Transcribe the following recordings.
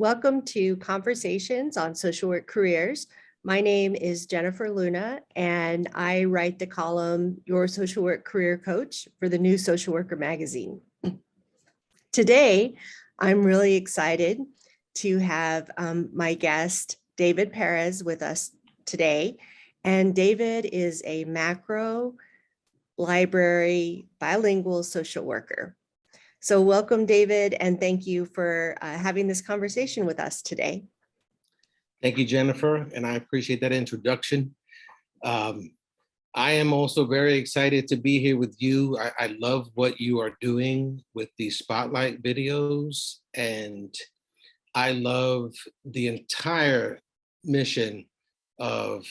welcome to Conversations on Social Work Careers. My name is Jennifer Luna, and I write the column Your Social Work Career Coach for the New Social Worker magazine. Today, I'm really excited to have my guest, David Perez, with us today. And David is a macro library bilingual social worker. So welcome, David, and thank you for having this conversation with us today. Thank you, Jennifer, and I appreciate that introduction. I am also very excited to be here with you. I love what you are doing with the spotlight videos, and I love the entire mission of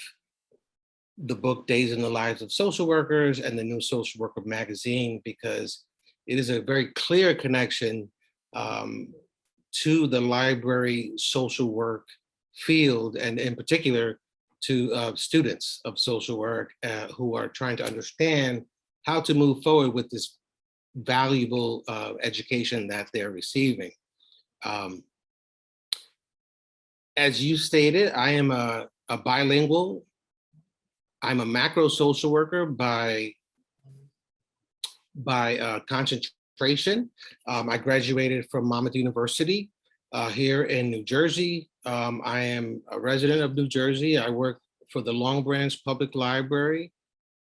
the book Days in the Lives of Social Workers and the New Social Worker magazine, because it is a very clear connection to the library social work field, and in particular to students of social work who are trying to understand how to move forward with this valuable education that they're receiving. As you stated, I am a bilingual. I'm a macro social worker by concentration. I graduated from Monmouth University here in New Jersey. I am a resident of New Jersey. I work for the Long Branch Public Library.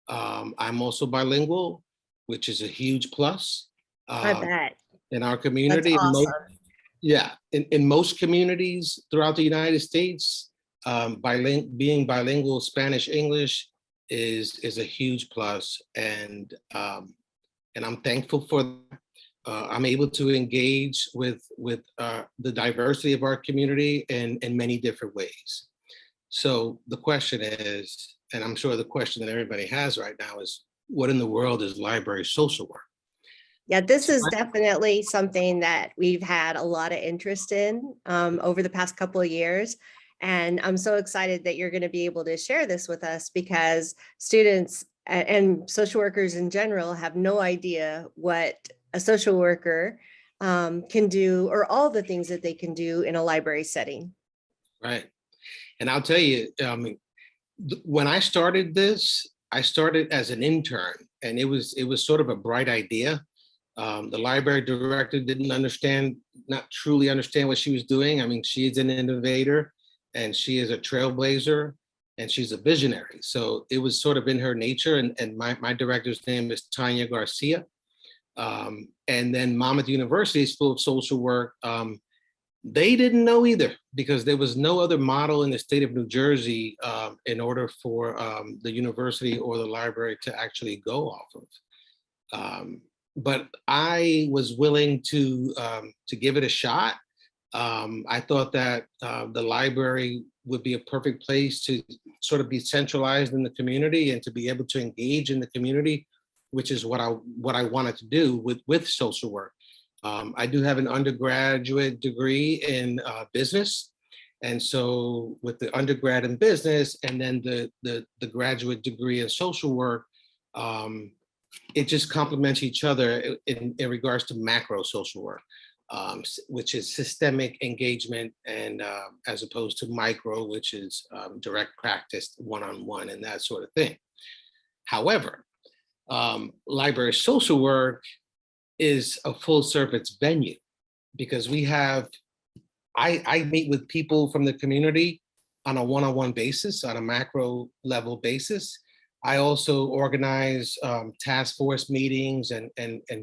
I'm also bilingual, which is a huge plus. I bet. In our community. That's awesome. In most communities throughout the United States, being bilingual Spanish-English is a huge plus, and I'm thankful for that. I'm able to engage with the diversity of our community in many different ways. So the question is, and I'm sure the question that everybody has right now is, what in the world is library social work? Yeah, this is definitely something that we've had a lot of interest in over the past couple of years. And I'm so excited that you're going to be able to share this with us, because students and social workers in general have no idea what a social worker can do, or all the things that they can do in a library setting. Right. And I'll tell you, when I started this, I started as an intern, and it was sort of a bright idea. The library director didn't not truly understand what she was doing. I mean, she is an innovator, and she is a trailblazer, and she's a visionary. So it was sort of in her nature. And my director's name is Tanya Garcia. And then Monmouth University School of Social Work, they didn't know either, because there was no other model in the state of New Jersey in order for the university or the library to actually go off of. But I was willing to give it a shot. I thought that the library would be a perfect place to sort of be centralized in the community and to be able to engage in the community, which is what I wanted to do with social work. I do have an undergraduate degree in business. And so with the undergrad in business and then the graduate degree in social work, it just complements each other in regards to macro social work, which is systemic engagement, and as opposed to micro, which is direct practice, one-on-one, and that sort of thing. However, library social work is a full service venue, because I meet with people from the community on a one-on-one basis, on a macro level basis. I also organize task force meetings and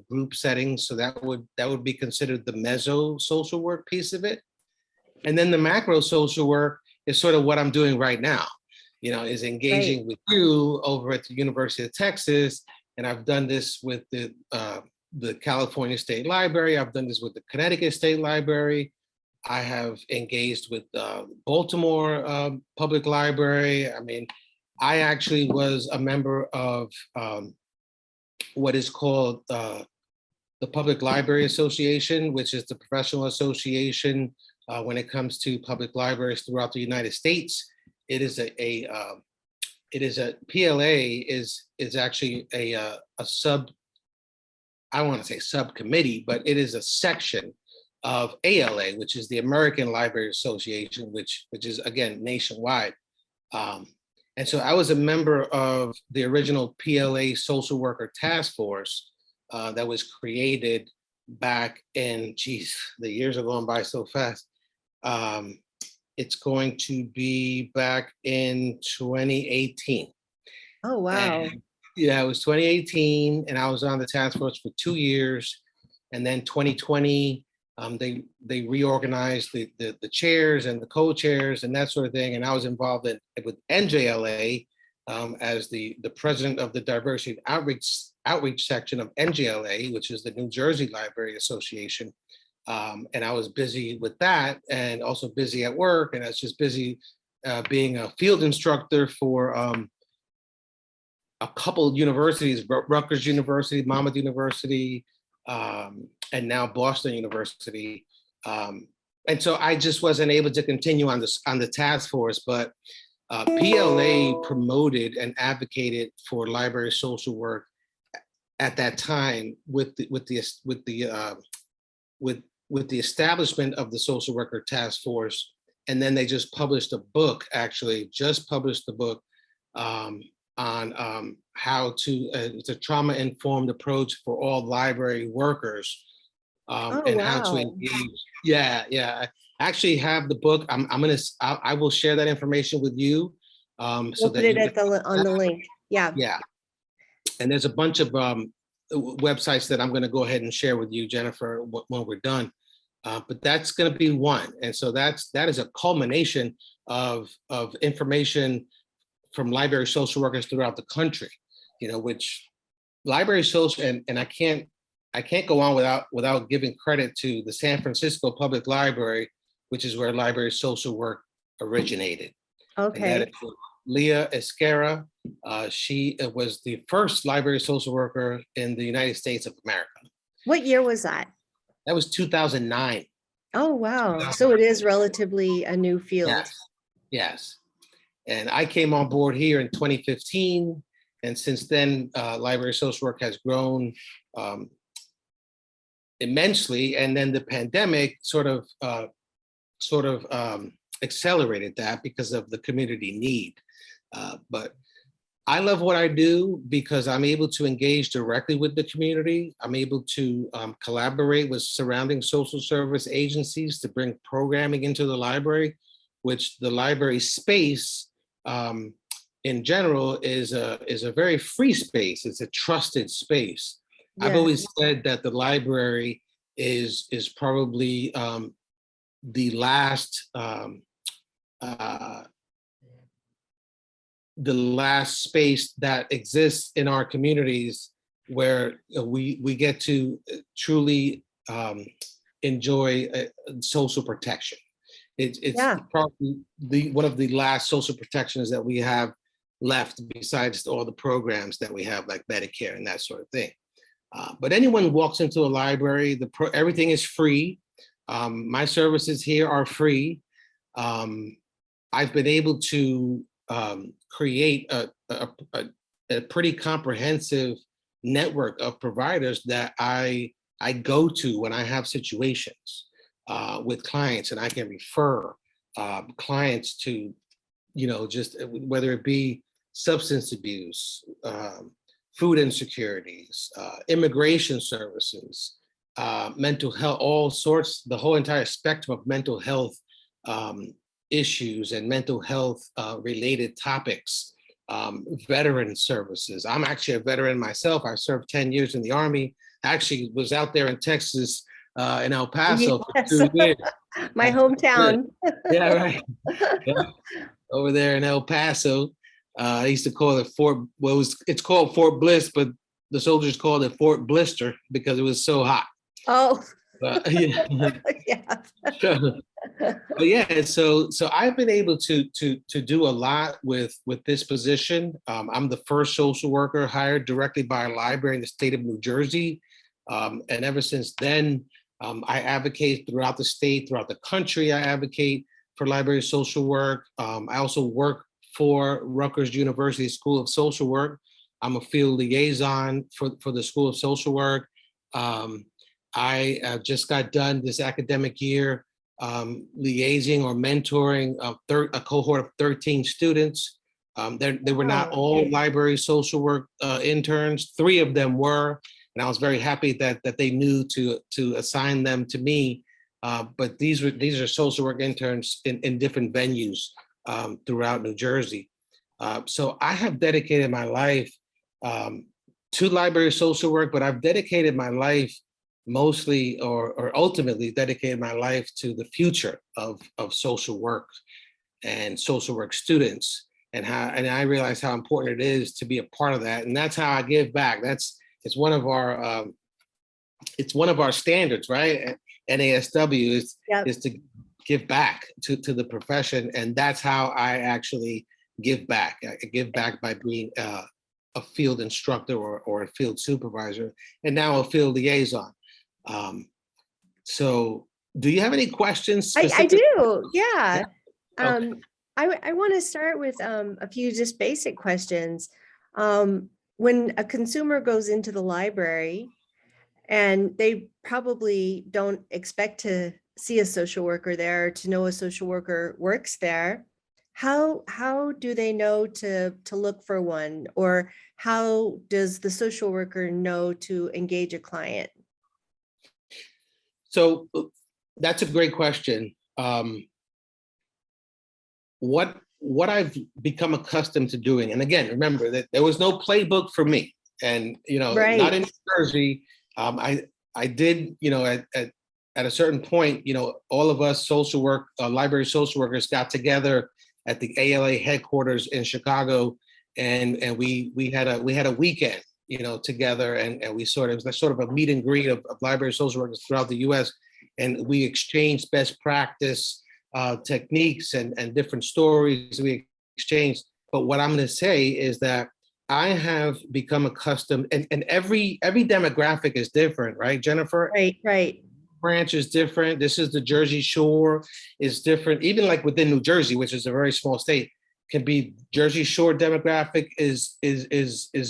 group settings. So that would be considered the mezzo social work piece of it. And then the macro social work is sort of what I'm doing right now, is engaging with you over at the University of Texas. And I've done this with the California State Library. I've done this with the Connecticut State Library. I have engaged with Baltimore Public Library. I mean, I actually was a member of what is called the Public Library Association, which is the professional association when it comes to public libraries throughout the United States. It is a PLA is actually a sub, I don't want to say subcommittee, but it is a section of ALA, which is the American Library Association, which is again nationwide. And so I was a member of the original PLA Social Worker Task Force that was created back in, geez, the years are going by so fast. It's going to be back in 2018. Oh, wow. And yeah, it was 2018, and I was on the task force for 2 years. And then 2020, they reorganized the chairs and the co-chairs and that sort of thing. And I was involved with NJLA as the president of the diversity outreach section of NJLA, which is the New Jersey Library Association. And I was busy with that, and also busy at work. And I was just busy being a field instructor for a couple of universities, Rutgers University, Monmouth University, and now Boston University. And so I just wasn't able to continue on the task force, but PLA promoted and advocated for library social work at that time with the establishment of the social worker task force. And then they just published a book, on how to, it's a trauma-informed approach for all library workers, Oh, and how to wow. engage. Yeah. I actually have the book. I will share that information with you. So We'll that put it you at on the link. Yeah. yeah. And there's a bunch of websites that I'm going to go ahead and share with you, Jennifer, when we're done. But that's going to be one. And so that is a culmination of information from library social workers throughout the country, which library social, and I can't go on without giving credit to the San Francisco Public Library, which is where library social work originated. Okay. And that is Leah Esquera. She was the first library social worker in the United States of America. What year was that? That was 2009. Oh, wow. So it is relatively a new field. Yes. And I came on board here in 2015. And since then, library social work has grown immensely. And then the pandemic sort of accelerated that because of the community need. But I love what I do because I'm able to engage directly with the community. I'm able to collaborate with surrounding social service agencies to bring programming into the library, which the library space in general is a very free space. It's a trusted space. Yeah. I've always said that the library is probably the last space that exists in our communities where we get to truly enjoy social protection. It's probably one of the last social protections that we have left, besides all the programs that we have, like Medicare and that sort of thing. But anyone who walks into a library, everything is free. My services here are free. I've been able to create a pretty comprehensive network of providers that I go to when I have situations with clients, and I can refer clients to, just whether it be substance abuse, food insecurities, immigration services, mental health, all sorts, the whole entire spectrum of mental health issues and mental health related topics, veteran services. I'm actually a veteran myself. I served 10 years in the Army. I actually was out there in Texas, in El Paso for 2 years. My hometown. Yeah, right. Yeah. Over there in El Paso. I used to call it it's called Fort Bliss, but the soldiers called it Fort Blister because it was so hot. Oh. Yeah. But yeah, so I've been able to do a lot with this position. I'm the first social worker hired directly by a library in the state of New Jersey. And ever since then, I advocate throughout the state, throughout the country. I advocate for library social work. I also work for Rutgers University School of Social Work. I'm a field liaison for the School of Social Work. I just got done this academic year liaising or mentoring a cohort of 13 students. They were not all library social work interns. 3 of them were, and I was very happy that they knew to assign them to me. But these are social work interns in different venues throughout New Jersey. So I have dedicated my life to library social work, but I've dedicated my life mostly or ultimately dedicated my life to the future of social work and social work students, and I realize how important it is to be a part of that. And that's how I give back. It's one of our standards, right? NASW is to give back to the profession, and that's how I actually give back. I give back by being a field instructor or a field supervisor, and now a field liaison. So do you have any questions? I do, yeah. Okay. I want to start with a few just basic questions. When a consumer goes into the library and they probably don't expect to see a social worker there, to know a social worker works there, how do they know to look for one, or how does the social worker know to engage a client? So that's a great question. What I've become accustomed to doing, and again, remember that there was no playbook for me, and not in New Jersey. I did, at a certain point, all of us social work, library social workers got together at the ALA headquarters in Chicago, and we had a weekend, together, and we it was sort of a meet and greet of library social workers throughout the U.S., and we exchanged best practice techniques and different stories we exchanged. But what I'm going to say is that I have become accustomed, and every demographic is different, right, Jennifer? Right. Branch is different. This is the Jersey Shore is different. Even like within New Jersey, which is a very small state, can be Jersey Shore demographic is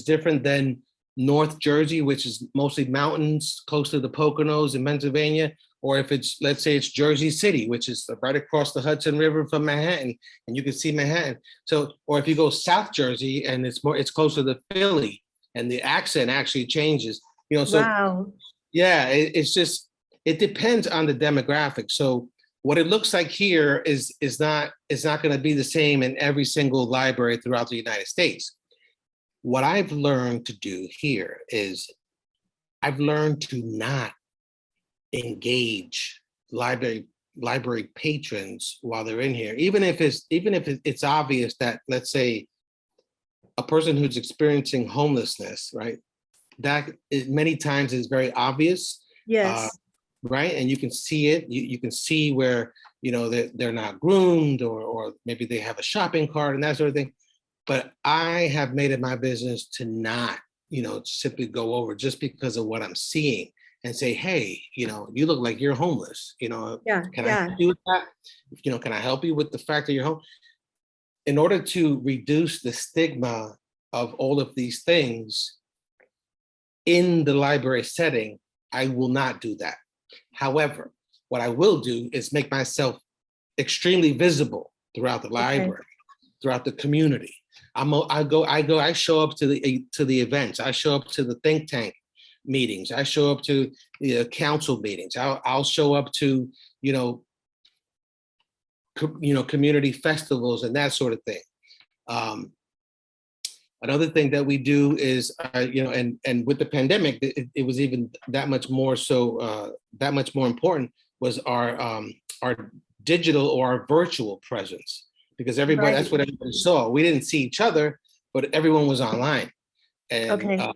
different than North Jersey, which is mostly mountains close to the Poconos in Pennsylvania. Or if it's, let's say it's Jersey City, which is right across the Hudson River from Manhattan, and you can see Manhattan. So, or if you go South Jersey and it's closer to Philly, and the accent actually changes, so Wow. Yeah, it depends on the demographic. So what it looks like here is not going to be the same in every single library throughout the United States. What I've learned to do here is I've learned to not engage library patrons while they're in here, even if it's obvious that, let's say, a person who's experiencing homelessness, right? That many times is very obvious. Yes. Right, and you can see it. You can see where they're not groomed, or maybe they have a shopping cart and that sort of thing. But I have made it my business to not simply go over just because of what I'm seeing and say, hey, you look like you're homeless. Can I help you with that? Can I help you with the fact that you're home? In order to reduce the stigma of all of these things in the library setting, I will not do that. However, what I will do is make myself extremely visible throughout the library, throughout the community. I show up to the events. I show up to the think tank meetings. I show up to the council meetings. I'll show up to community festivals and that sort of thing. Another thing that we do is, and with the pandemic, it was even that much more so, that much more important was our digital or our virtual presence, because everybody, that's what everybody saw. We didn't see each other, but everyone was online. And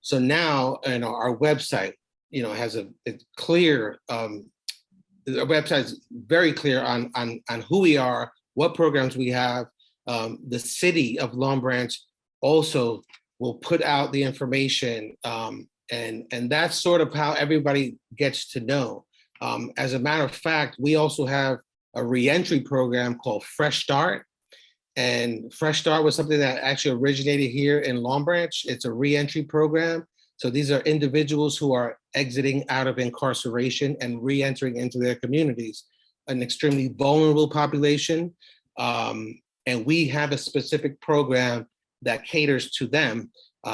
so now, our website, has it's clear, our website's very clear on who we are, what programs we have. The city of Long Branch also will put out the information, and that's sort of how everybody gets to know. As a matter of fact, we also have a reentry program called Fresh Start, and Fresh Start was something that actually originated here in Long Branch. It's a reentry program. So these are individuals who are exiting out of incarceration and re-entering into their communities, an extremely vulnerable population. And we have a specific program that caters to them.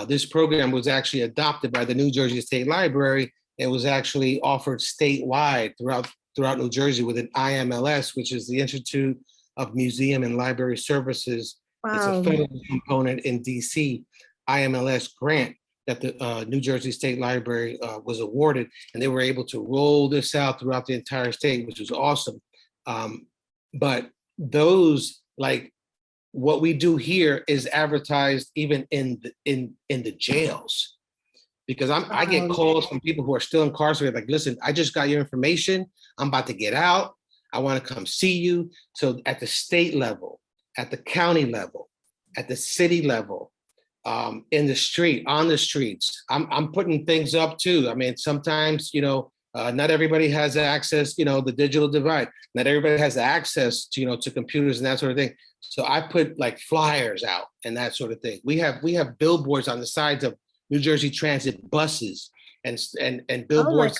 This program was actually adopted by the New Jersey State Library. It was actually offered statewide throughout New Jersey with an IMLS, which is the Institute of Museum and Library Services. It's a Wow. federal component in DC, IMLS grant that the New Jersey State Library was awarded, and they were able to roll this out throughout the entire state, which was awesome. But those, like, what we do here is advertised even in the jails, because I get calls from people who are still incarcerated, like, listen, I just got your information, I'm about to get out, I want to come see you. So at the state level, at the county level, at the city level, in the street, on the streets, I'm putting things up too. I mean, sometimes, not everybody has access, the digital divide. Not everybody has access to, to computers and that sort of thing. So I put like flyers out and that sort of thing. We have billboards on the sides of New Jersey Transit buses and billboards.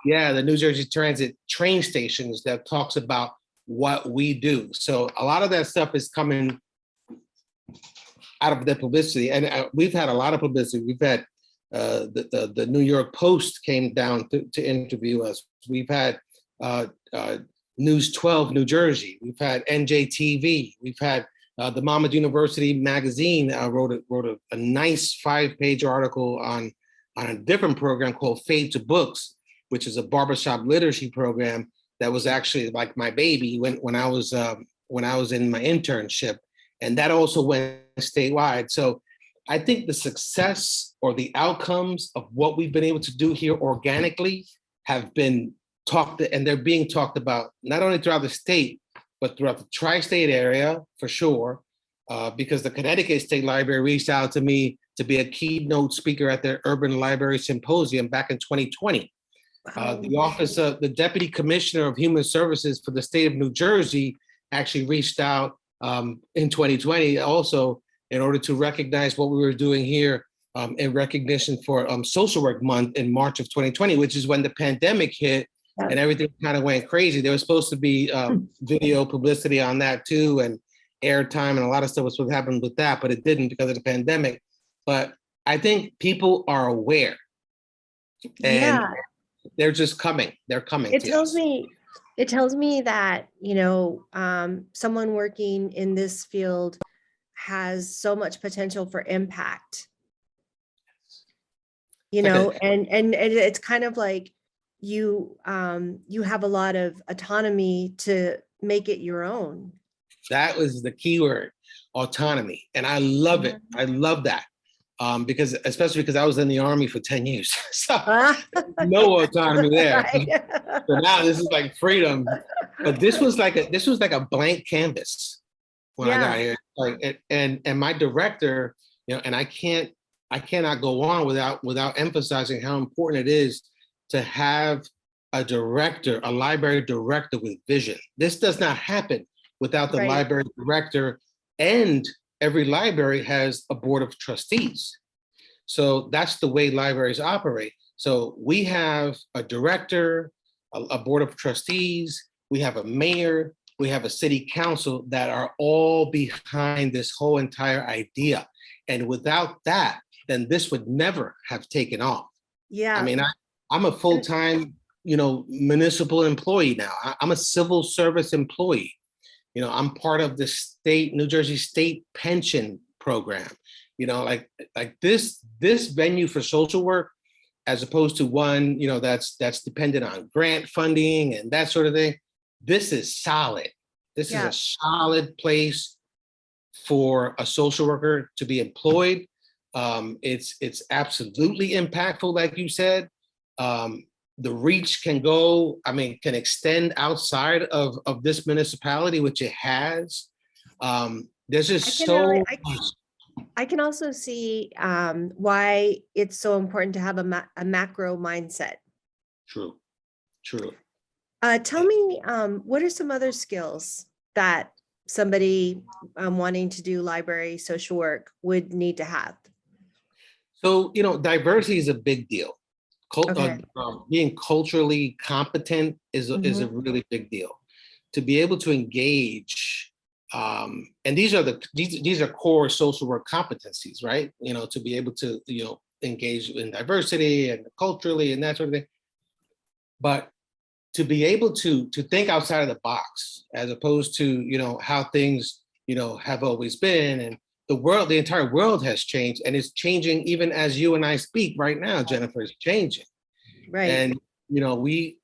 The New Jersey Transit train stations that talks about what we do. So a lot of that stuff is coming out of the publicity, and we've had a lot of publicity. We've had the New York Post came down to interview us. We've had News 12 New Jersey. We've had NJTV. We've had the Monmouth University magazine wrote a nice 5-page article on a different program called Fade to Books, which is a barbershop literacy program that was actually like my baby when I was in my internship, and that also went statewide. So I think the success or the outcomes of what we've been able to do here organically have been talked, and they're being talked about not only throughout the state, but throughout the tri-state area for sure, because the Connecticut State Library reached out to me to be a keynote speaker at their Urban Library Symposium back in 2020. The Office of the Deputy Commissioner of Human Services for the state of New Jersey actually reached out in 2020 also in order to recognize what we were doing here in recognition for Social Work Month in March of 2020, which is when the pandemic hit and everything kind of went crazy. There was supposed to be video publicity on that too, and airtime, and a lot of stuff was supposed to happen with that, but it didn't because of the pandemic. But I think people are aware, and they're just coming. They're coming. It tells me that, someone working in this field has so much potential for impact, and it's kind of like you have a lot of autonomy to make it your own. That was the key word, autonomy. And I love it. I love that. Especially because I was in the Army for 10 years. So no autonomy there. Right. So now this is like freedom. But this was like a blank canvas when I got here. Like, and my director, and I cannot go on without emphasizing how important it is to have a library director with vision. This does not happen without the library director, and every library has a board of trustees. So that's the way libraries operate. So we have a director, a board of trustees, we have a mayor, we have a city council that are all behind this whole entire idea. And without that, then this would never have taken off. Yeah. I mean, I'm a full-time, municipal employee now. I'm a civil service employee. I'm part of the New Jersey State pension program. Like this venue for social work, as opposed to one, that's dependent on grant funding and that sort of thing. This is solid. This is a solid place for a social worker to be employed. It's absolutely impactful, like you said. The reach can extend outside of this municipality, which it has. There's just I can also see why it's so important to have a macro mindset. True. Tell me, what are some other skills that somebody wanting to do library social work would need to have? So, diversity is a big deal. Okay. Being culturally competent is a Mhm. really big deal. To be able to engage, and these are core social work competencies, right? To be able to engage in diversity and culturally and that sort of thing. But to be able to think outside of the box, as opposed to how things have always been, and the entire world has changed, and it's changing even as you and I speak right now. Jennifer, is changing. Right. And we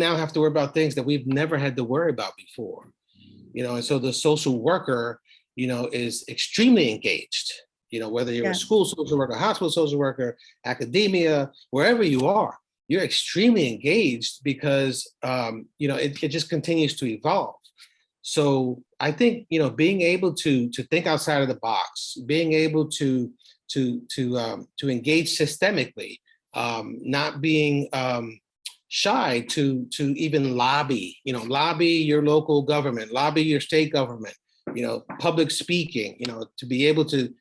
now have to worry about things that we've never had to worry about before. And so the social worker is extremely engaged, whether you're a Yeah. school social worker, hospital social worker, academia, wherever you are, you're extremely engaged because it just continues to evolve. So I think being able to think outside of the box, being able to engage systemically, not being shy to even lobby your local government, lobby your state government, public speaking, to be able to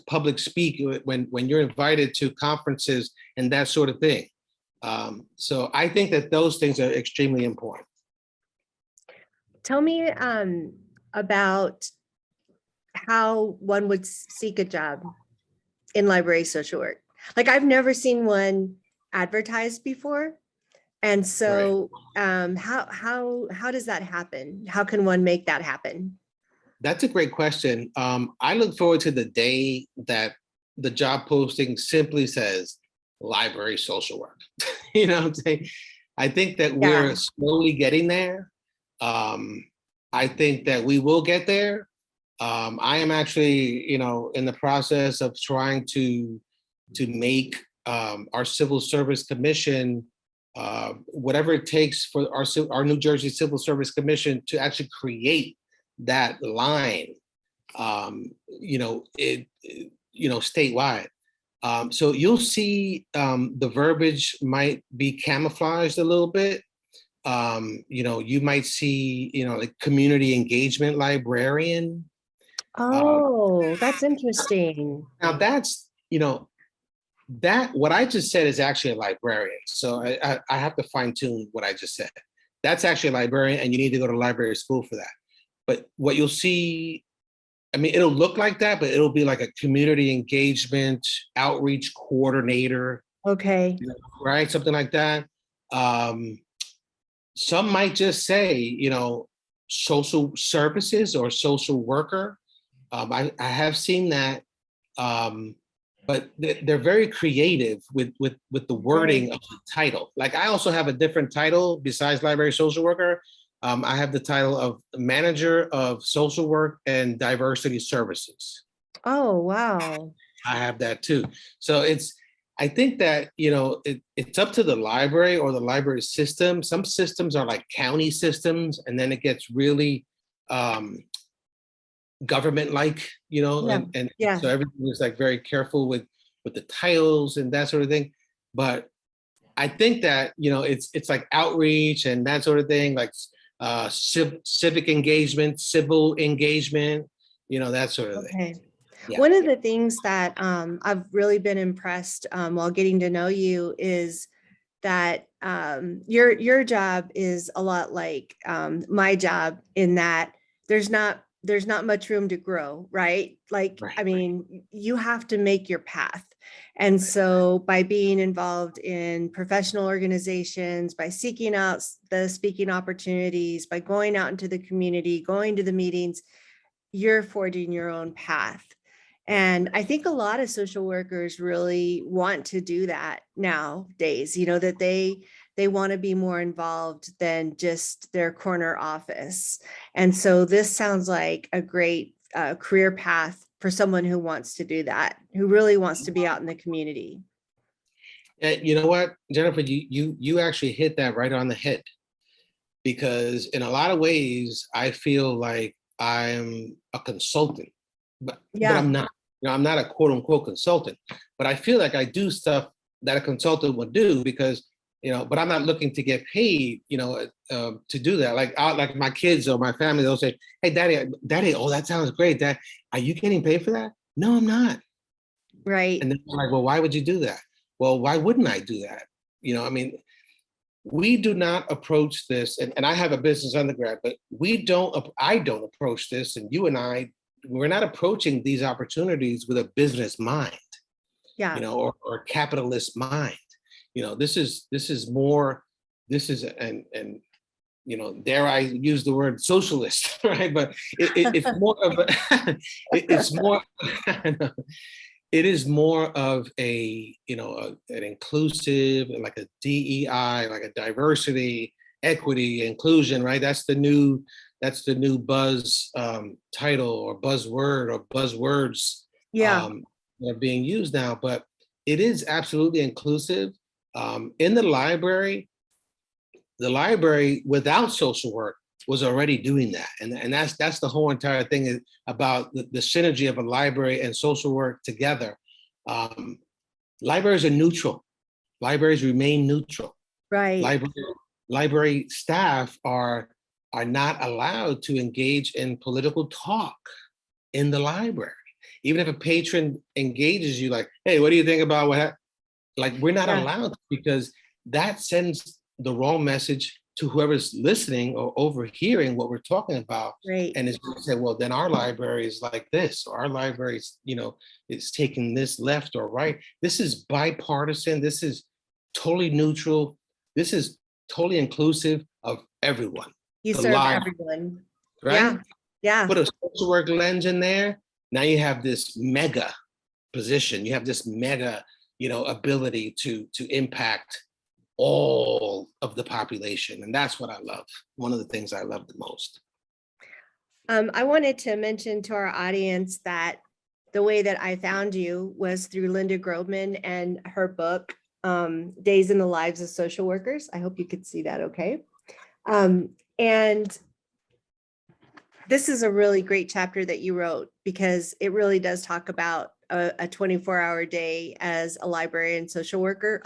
public speak when you're invited to conferences and that sort of thing. So I think that those things are extremely important. Tell me about how one would seek a job in library social work. Like I've never seen one advertised before. And Right. so how does that happen? How can one make that happen? That's a great question. I look forward to the day that the job posting simply says library social work. What I'm saying? I think that Yeah. we're slowly getting there. I think that we will get there. I am actually, in the process of trying to make our Civil Service Commission, whatever it takes for our New Jersey Civil Service Commission to actually create that line, statewide. So you'll see the verbiage might be camouflaged a little bit. You might see, like community engagement librarian. Oh, that's interesting. Now that's, that what I just said is actually a librarian. So I have to fine tune what I just said. That's actually a librarian, and you need to go to library school for that. But what you'll see, I mean, it'll look like that, but it'll be like a community engagement outreach coordinator, Okay. right? Something like that. Some might just say, social services or social worker. I have seen that, but they're very creative with the wording of the title. Like I also have a different title besides library social worker. I have the title of manager of social work and diversity services. Oh, wow. I have that too. So I think that, it's up to the library or the library system. Some systems are like county systems, and then it gets really government-like, Yeah. and Yeah. so everything is like very careful with the titles and that sort of thing. But I think that, it's like outreach and that sort of thing, like civic engagement, civil engagement, that sort of thing. Okay. Yeah. One of the things that I've really been impressed while getting to know you is that your job is a lot like my job in that there's not much room to grow, right? Like, Right. I mean, you have to make your path. And so by being involved in professional organizations, by seeking out the speaking opportunities, by going out into the community, going to the meetings, you're forging your own path. And I think a lot of social workers really want to do that nowadays, that they want to be more involved than just their corner office. And so this sounds like a great career path for someone who wants to do that, who really wants to be out in the community. And you know what, Jennifer, you actually hit that right on the head, because in a lot of ways, I feel like I'm a consultant, but Yeah. I'm not. I'm not a quote unquote consultant, but I feel like I do stuff that a consultant would do because, but I'm not looking to get paid, to do that. Like my kids or my family, they'll say, "Hey, daddy, oh, that sounds great. Dad, are you getting paid for that?" No, I'm not. Right. And then I'm like, well, why would you do that? Well, why wouldn't I do that? I mean, we do not approach this, and I have a business undergrad, but I don't approach this, and you and we're not approaching these opportunities with a business mind, Yeah. or capitalist mind. This is more, and dare I use the word socialist, right? But it's more of it's more, it is more of an inclusive, like a DEI, like a diversity, equity, inclusion, right? That's the new buzz title or buzzword or buzzwords Yeah. that are being used now. But it is absolutely inclusive. In the library without social work was already doing that. And that's the whole entire thing about the synergy of a library and social work together. Um, Libraries are neutral. Libraries remain neutral. Right. Library staff are not allowed to engage in political talk in the library. Even if a patron engages you like, hey, what do you think about what happened? Like, we're not Yeah. allowed, because that sends the wrong message to whoever's listening or overhearing what we're talking about. Right. And it's going to say, well, then our library is like this, or our library is, is taking this left or right. This is bipartisan. This is totally neutral. This is totally inclusive of everyone. You The serve live, everyone. right? Yeah. Yeah. Put a social work lens in there. Now you have this mega position. You have this mega, ability to impact all of the population. And that's what I love. One of the things I love the most. I wanted to mention to our audience that the way that I found you was through Linda Grobman and her book, Days in the Lives of Social Workers. I hope you could see that okay. And this is a really great chapter that you wrote, because it really does talk about a 24-hour day as a library social worker.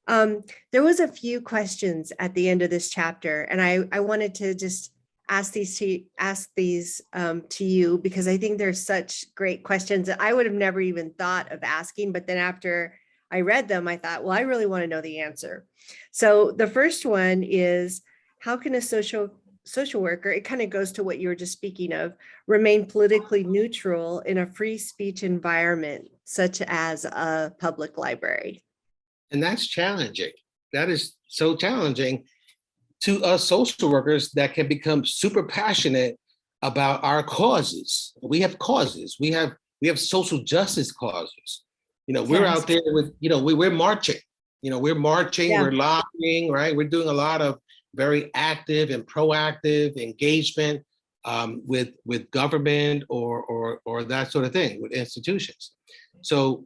There was a few questions at the end of this chapter, and I wanted to just ask these to you, because I think they're such great questions that I would have never even thought of asking. But then after I read them, I thought, well, I really want to know the answer. So the first one is, how can a social worker, it kind of goes to what you were just speaking of, remain politically neutral in a free speech environment such as a public library? And that's challenging. That is so challenging to us social workers that can become super passionate about our causes. We have causes. We have social justice causes. We're Yes. out there with, we're marching. We're marching, Yeah. we're lobbying, right? We're doing a lot of very active and proactive engagement with government or that sort of thing, with institutions. So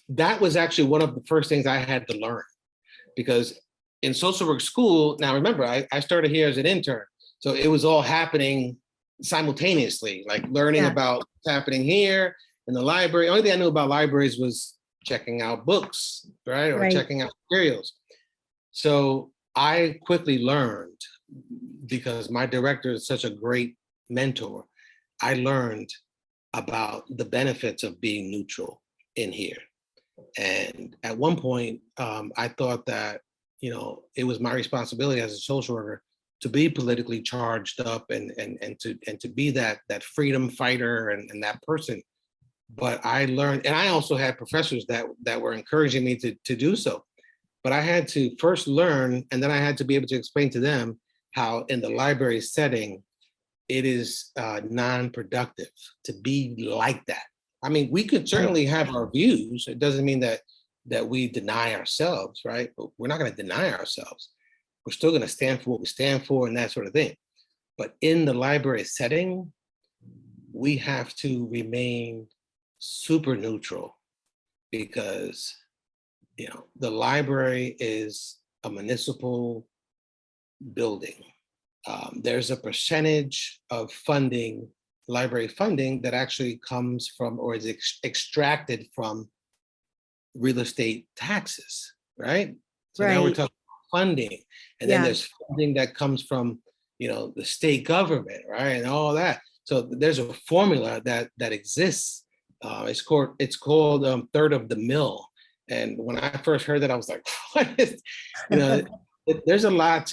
that was actually one of the first things I had to learn, because in social work school, now remember, I started here as an intern, so it was all happening simultaneously, like learning about what's happening here in the library. Only thing I knew about libraries was checking out books, right? Or checking out materials. So I quickly learned, because my director is such a great mentor, I learned about the benefits of being neutral in here. And at one point, I thought that, it was my responsibility as a social worker to be politically charged up and to be that freedom fighter and that person. But I learned, and I also had professors that were encouraging me to do so. But I had to first learn, and then I had to be able to explain to them how in the library setting, it is non-productive to be like that. I mean, we could certainly have our views. It doesn't mean that we deny ourselves, right? But we're not going to deny ourselves. We're still going to stand for what we stand for and that sort of thing. But in the library setting, we have to remain super neutral, because the library is a municipal building. There's a percentage of funding, library funding, that actually comes from or is extracted from real estate taxes, right? So now we're talking about funding, and then there's funding that comes from the state government, right, and all that. So there's a formula that exists. It's called third of the mill. And when I first heard that, I was like, what is, you know, there's a lot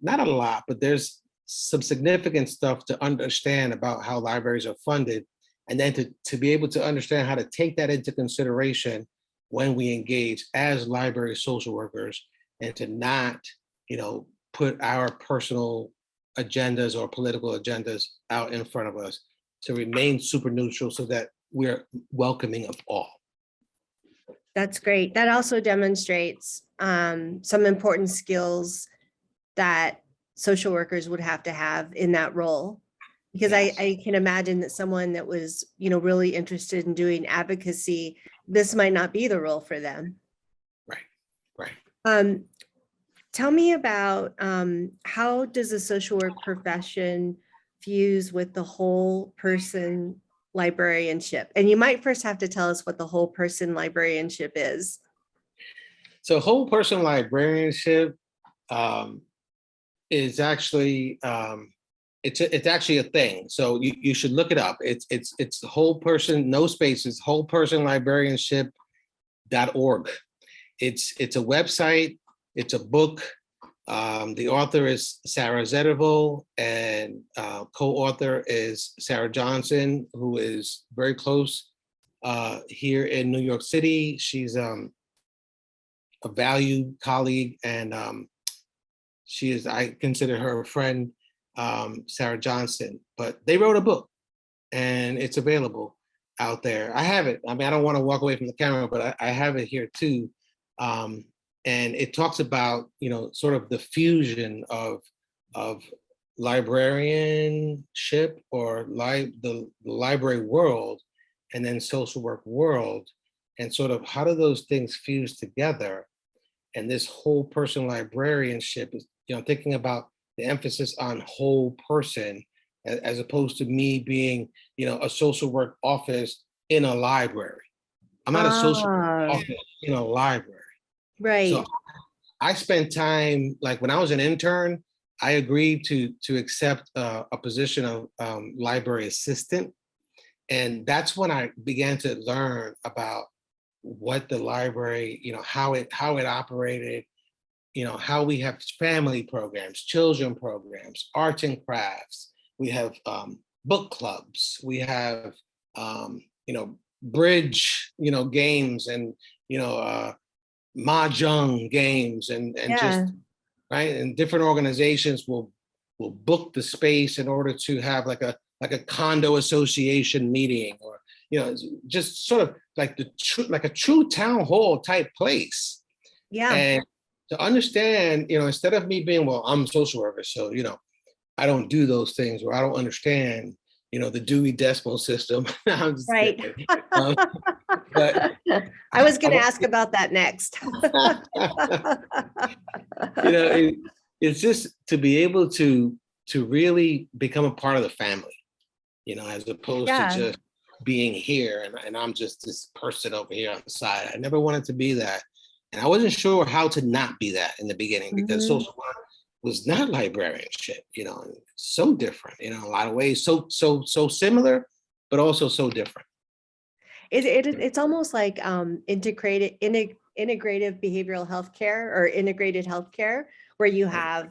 not a lot, but there's some significant stuff to understand about how libraries are funded. And then to be able to understand how to take that into consideration when we engage as library social workers, and to not, put our personal agendas or political agendas out in front of us, to remain super neutral so that we're welcoming of all. That's great. That also demonstrates some important skills that social workers would have to have in that role. Because Yes. I can imagine that someone that was, really interested in doing advocacy, this might not be the role for them. Right. Tell me about how does the social work profession fuse with the whole person librarianship? And you might first have to tell us what the whole person librarianship is. So whole person librarianship is actually it's actually a thing. So you should look it up. It's the whole person, no spaces, wholepersonlibrarianship.org. It's a website, it's a book. The author is Sarah Zetterville, and co-author is Sarah Johnson, who is very close here in New York City. She's a valued colleague, and I consider her a friend, Sarah Johnson. But they wrote a book, and it's available out there. I have it. I mean, I don't want to walk away from the camera, but I have it here too. And it talks about, sort of the fusion of librarianship, or the library world, and then social work world, and sort of how do those things fuse together. And this whole person librarianship is, thinking about the emphasis on whole person, as opposed to me being, a social work office in a library. I'm not a social work office in a library. Right. So I spent time, like when I was an intern, I agreed to accept a position of library assistant. And that's when I began to learn about what the library, how it operated, how we have family programs, children programs, arts and crafts. We have book clubs. We have, bridge, games, and, mahjong games, and just right. And different organizations will book the space in order to have like a condo association meeting, or just sort of like a true town hall type place. Yeah. And to understand, instead of me being, well, I'm a social worker, so I don't do those things, or I don't understand, the Dewey Decimal System. I'm just right. But I was going to ask about that next. It's just to be able to really become a part of the family, as opposed to just being here and I'm just this person over here on the side. I never wanted to be that. And I wasn't sure how to not be that in the beginning, because social work was not librarianship, so different, in a lot of ways, so similar, but also so different. It's almost like integrative behavioral health care, or integrated healthcare, where you have,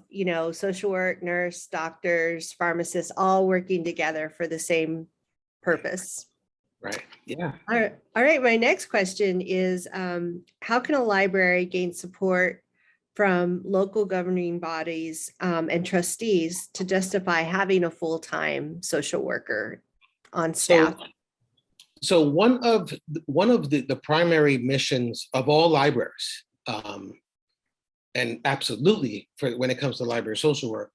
social work, nurse, doctors, pharmacists, all working together for the same purpose. Right. Yeah. All right. My next question is, how can a library gain support from local governing bodies and trustees to justify having a full-time social worker on staff? So one of the primary missions of all libraries, and absolutely when it comes to library social work,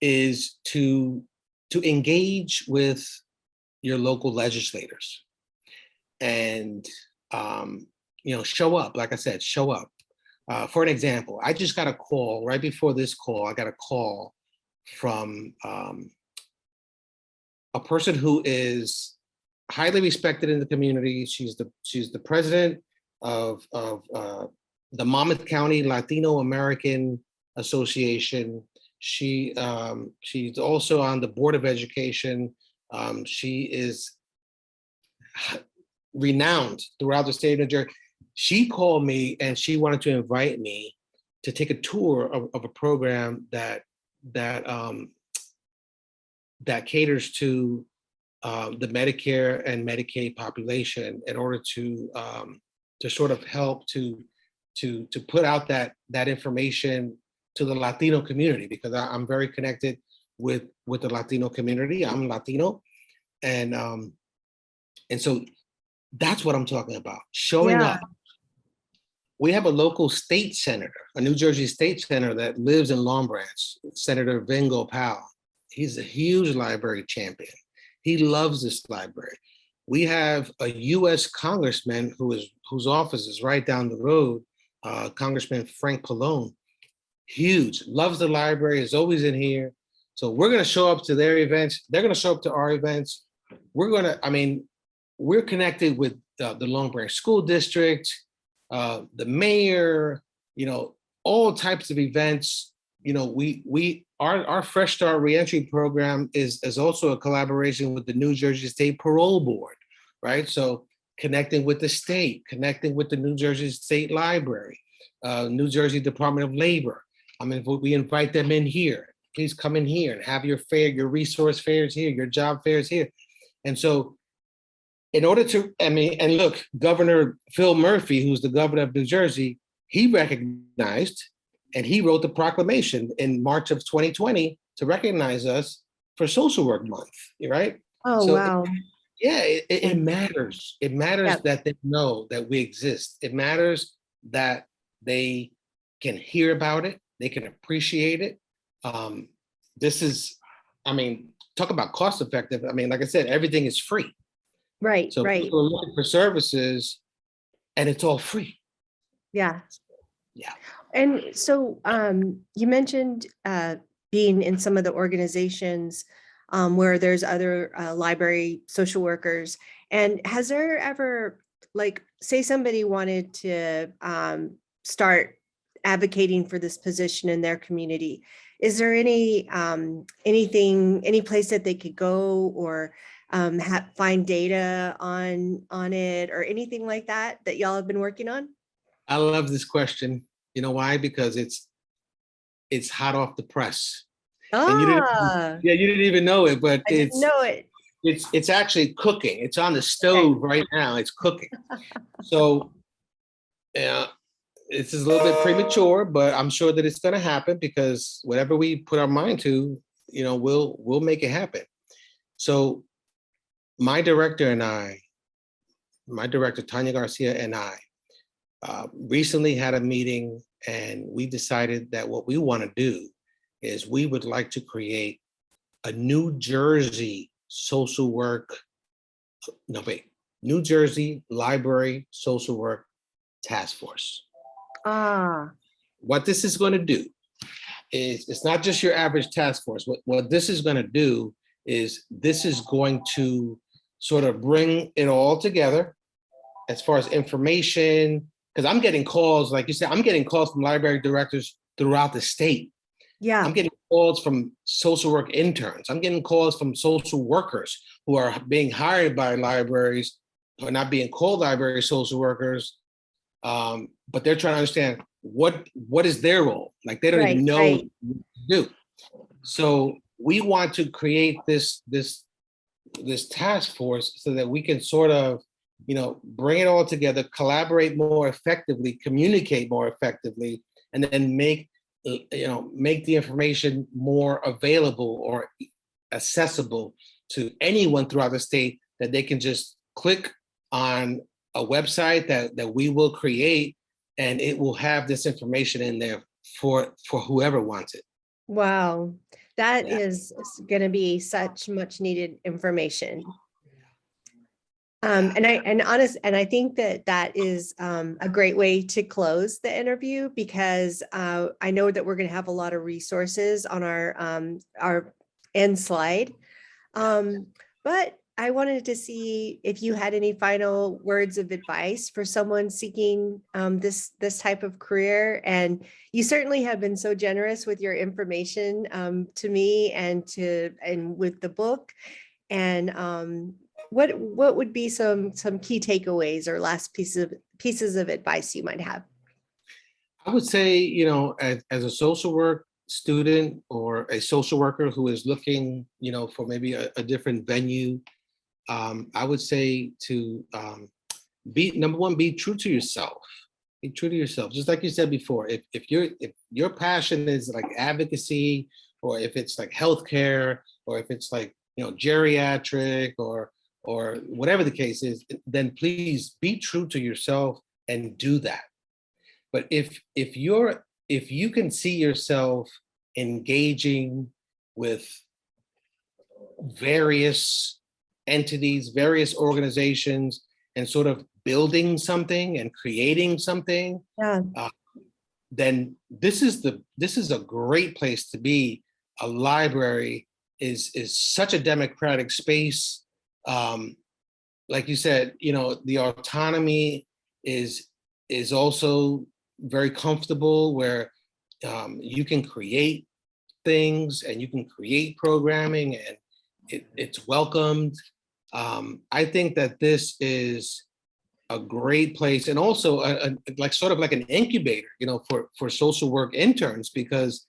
is to engage with your local legislators, and show up. Like I said, show up. For an example, I just got a call right before this call. I got a call from a person who is highly respected in the community. She's the president of the Monmouth County Latino American Association. She's also on the Board of Education She is renowned throughout the state of New Jersey. She called me and she wanted to invite me to take a tour of a program that that caters to the Medicare and Medicaid population in order to sort of help to put out that information to the Latino community, because I'm very connected with the Latino community. I'm Latino, and so that's what I'm talking about. Showing Yeah. up. We have a local state senator, a New Jersey state senator that lives in Long Branch, Senator Vingo Powell. He's a huge library champion. He loves this library. We have a U.S. congressman whose office is right down the road, Congressman Frank Pallone. Huge, loves the library, is always in here. So we're going to show up to their events. They're going to show up to our events. We're connected with the Long Branch School District, the mayor, all types of events. Our Fresh Start Reentry program is also a collaboration with the New Jersey State Parole Board, right? So connecting with the state, connecting with the New Jersey State Library, New Jersey Department of Labor. We invite them in here. Please come in here and have your fair, your resource fairs here, your job fairs here. And so in order to, and look, Governor Phil Murphy, who's the governor of New Jersey, he recognized and he wrote the proclamation in March of 2020 to recognize us for Social Work Month, right? Oh, wow. It matters. It matters Yep. that they know that we exist. It matters that they can hear about it. They can appreciate it. This is, talk about cost effective. Like I said, everything is free. Right, So right. people are looking for services and it's all free. Yeah. Yeah. And so you mentioned being in some of the organizations where there's other library social workers. And has there ever, say somebody wanted to start advocating for this position in their community, is there any place that they could go or find data on it or anything like that y'all have been working on? I love this question. You know why? Because it's hot off the press. And you didn't even know it, but I didn't know it. It's actually cooking. It's on the stove right now. It's cooking. So it's a little bit premature, but I'm sure that it's going to happen because whatever we put our mind to, we'll make it happen. So my director, Tanya Garcia, and I recently had a meeting, and we decided that what we want to do is we would like to create a New Jersey New Jersey Library Social Work Task Force. What this is going to do is, it's not just your average task force. What this is going to do is this is going to sort of bring it all together as far as information, because I'm getting calls, like you said, I'm getting calls from library directors throughout the state. Yeah. I'm getting calls from social work interns. I'm getting calls from social workers who are being hired by libraries, who are not being called library social workers, but they're trying to understand what is their role. Like they don't even know what to do. So we want to create this task force so that we can sort of, bring it all together, collaborate more effectively, communicate more effectively, and then make the information more available or accessible to anyone throughout the state, that they can just click on a website that we will create, and it will have this information in there for whoever wants it. Wow. That is going to be such much needed information. And I think that is a great way to close the interview, because I know that we're going to have a lot of resources on our end slide. But I wanted to see if you had any final words of advice for someone seeking this type of career. And you certainly have been so generous with your information to me and with the book. And what would be some key takeaways or last pieces of advice you might have? I would say, you know, as a social work student or a social worker who is looking, you know, for maybe a different venue, I would say to be number one, be true to yourself. Be true to yourself. Just like you said before, if your passion is like advocacy, or if it's like healthcare, or if it's like, you know, geriatric or whatever the case is, then please be true to yourself and do that. But if you can see yourself engaging with various entities, various organizations, and sort of building something and creating something, Yeah. then this is a great place to be. A library is such a democratic space. Like you said, you know, the autonomy is also very comfortable, where you can create things and you can create programming, and it's welcomed. I think that this is a great place, and also like sort of like an incubator, you know, for social work interns, because,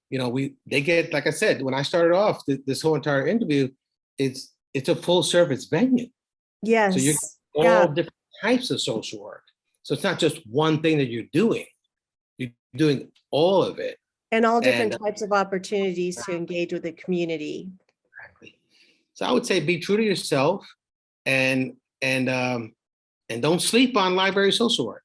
you know, they get, like I said, when I started off this whole entire interview, it's a full service venue. So you're Yes. all different types of social work. So it's not just one thing that you're doing. You're doing all of it. And all different And types of opportunities to engage with the community. exactly. So I would say be true to yourself, and don't sleep on library social work.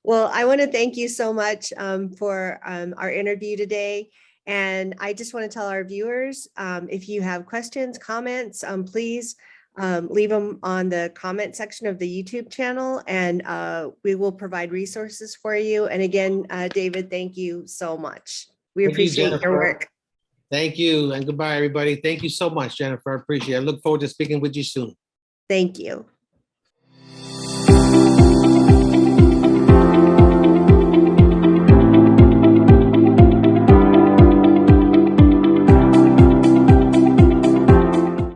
Well, I want to thank you so much for our interview today. And I just want to tell our viewers, if you have questions, comments, please leave them on the comment section of the YouTube channel, and we will provide resources for you. And again, David, thank you so much. We Thank you, appreciate your Jennifer. work. Thank you, and goodbye, everybody. Thank you so much, Jennifer. I appreciate it. I look forward to speaking with you soon. Thank you.